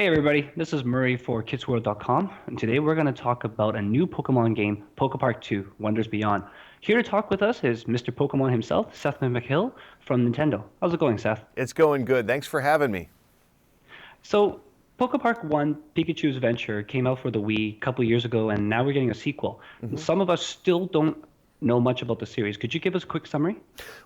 Hey everybody, this is Murray for Kidzworld.com, and today we're going to talk about a new Pokemon game, PokePark 2, Wonders Beyond. Here to talk with us is Mr. Pokemon himself, Seth McMahill from Nintendo. How's it going, Seth? It's going good. Thanks for having me. So, PokePark 1, Pikachu's Adventure, came out for the Wii a couple years ago, and now we're getting a sequel. And hmm some of us still don't know much about the series. Could you give us a quick summary?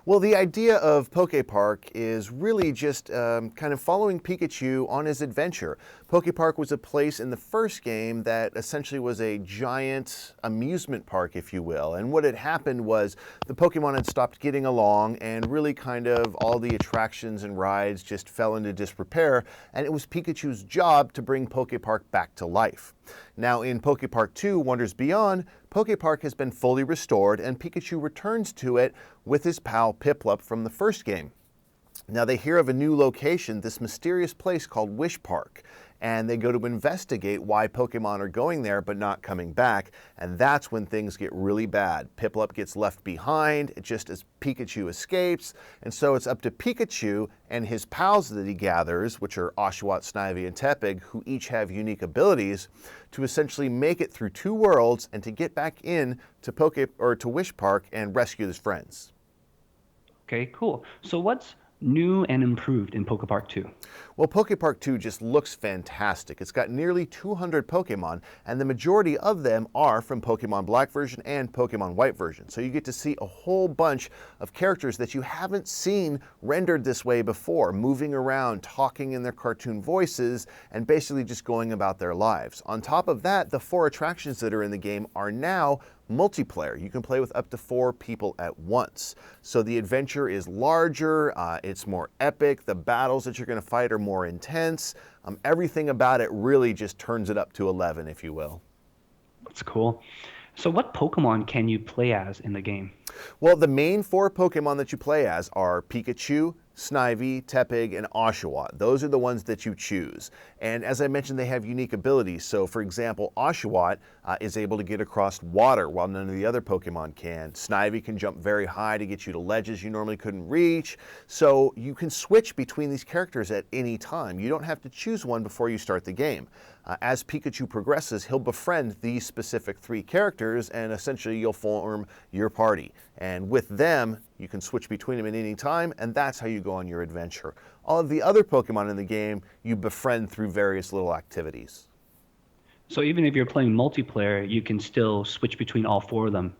Well, the idea of PokePark is really just kind of following Pikachu on his adventure. PokePark was a place in the first game that essentially was a giant amusement park, if you will. And what had happened was the Pokemon had stopped getting along, and really kind of all the attractions and rides just fell into disrepair. And it was Pikachu's job to bring PokePark back to life. Now, in PokePark 2, Wonders Beyond, PokePark has been fully restored, and Pikachu returns to it with his pal Piplup from the first game. Now, they hear of a new location, this mysterious place called Wish Park, and they go to investigate why Pokemon are going there but not coming back, and that's when things get really bad. Piplup gets left behind just as Pikachu escapes, and so it's up to Pikachu and his pals that he gathers, which are Oshawott, Snivy, and Tepig, who each have unique abilities, to essentially make it through two worlds and to get back in to Wish Park and rescue his friends. Okay, cool. So what's new and improved in PokePark 2? Well, PokePark 2 just looks fantastic. It's got nearly 200 Pokemon, and the majority of them are from Pokemon Black version and Pokemon White version. So you get to see a whole bunch of characters that you haven't seen rendered this way before, moving around, talking in their cartoon voices, and basically just going about their lives. On top of that, the 4 attractions that are in the game are now multiplayer. You can play with up to 4 people at once. So the adventure is larger, it's more epic, the battles that you're going to fight are more intense. Everything about it really just turns it up to 11, if you will. That's cool. So what Pokemon can you play as in the game? Well, the main 4 Pokemon that you play as are Pikachu, Snivy, Tepig, and Oshawott. Those are the ones that you choose. And as I mentioned, they have unique abilities. So for example, Oshawott is able to get across water while none of the other Pokemon can. Snivy can jump very high to get you to ledges you normally couldn't reach. So you can switch between these characters at any time. You don't have to choose one before you start the game. As Pikachu progresses, he'll befriend these specific 3 characters, and essentially you'll form your party. And with them, you can switch between them at any time, and that's how you go on your adventure. All of the other Pokemon in the game, you befriend through various little activities. So even if you're playing multiplayer, you can still switch between all 4 of them.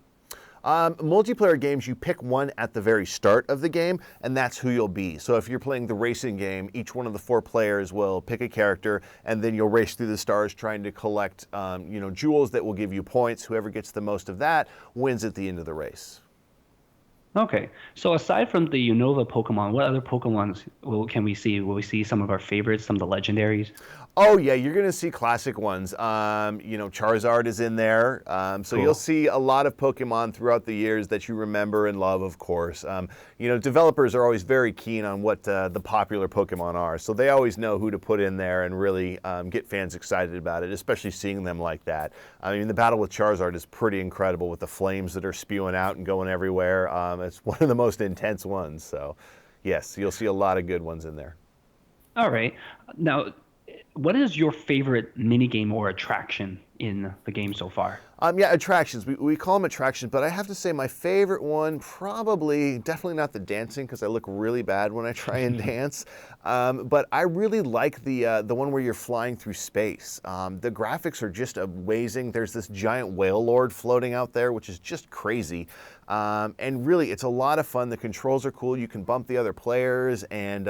Multiplayer games, you pick one at the very start of the game, and that's who you'll be. So if you're playing the racing game, each one of the 4 players will pick a character, and then you'll race through the stars trying to collect jewels that will give you points. Whoever gets the most of that wins at the end of the race. Okay, so aside from the Unova Pokemon, what other Pokemons can we see? Will we see some of our favorites, some of the legendaries? Oh yeah, you're gonna see classic ones. Charizard is in there, so Cool. you'll see a lot of Pokemon throughout the years that you remember and love, of course. Developers are always very keen on what the popular Pokemon are, so they always know who to put in there and really get fans excited about it, especially seeing them like that. I mean, the battle with Charizard is pretty incredible with the flames that are spewing out and going everywhere. It's one of the most intense ones, so yes, you'll see a lot of good ones in there. All right. Now, what is your favorite minigame or attraction in the game so far? Yeah, attractions. We call them attractions, but I have to say my favorite one, definitely not the dancing, because I look really bad when I try and dance. But I really like the one where you're flying through space. The graphics are just amazing. There's this giant whale lord floating out there, which is just crazy. And really, it's a lot of fun. The controls are cool. You can bump the other players, and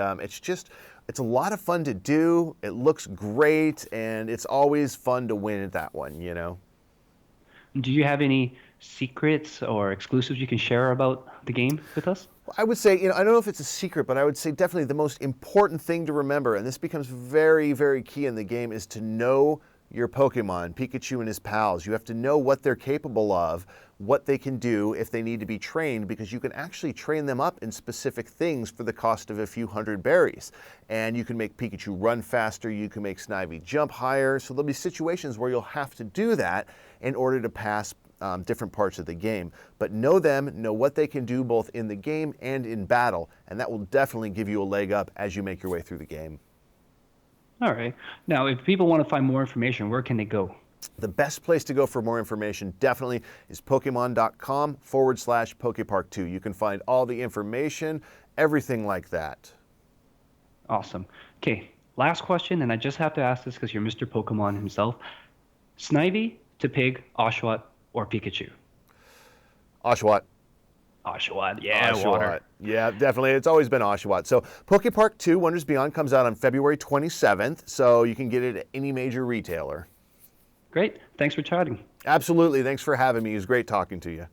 it's a lot of fun to do. It looks great, and it's always fun to win at that one, you know? Do you have any secrets or exclusives you can share about the game with us? I would say, I don't know if it's a secret, but I would say definitely the most important thing to remember, and this becomes very, very key in the game, is to know your Pokemon, Pikachu and his pals. You have to know what they're capable of, what they can do if they need to be trained, because you can actually train them up in specific things for the cost of a few hundred berries. And you can make Pikachu run faster, you can make Snivy jump higher, so there'll be situations where you'll have to do that in order to pass different parts of the game. But know them, know what they can do both in the game and in battle, and that will definitely give you a leg up as you make your way through the game. All right. Now, if people want to find more information, where can they go? The best place to go for more information definitely is Pokemon.com/PokePark2. You can find all the information, everything like that. Awesome. Okay, last question, and I just have to ask this because you're Mr. Pokemon himself. Snivy, Tepig, Oshawott, or Pikachu? Oshawott. Oshawott, yeah, water. Yeah, definitely. It's always been Oshawott. So PokePark 2 Wonders Beyond comes out on February 27th, so you can get it at any major retailer. Great. Thanks for chatting. Absolutely. Thanks for having me. It was great talking to you.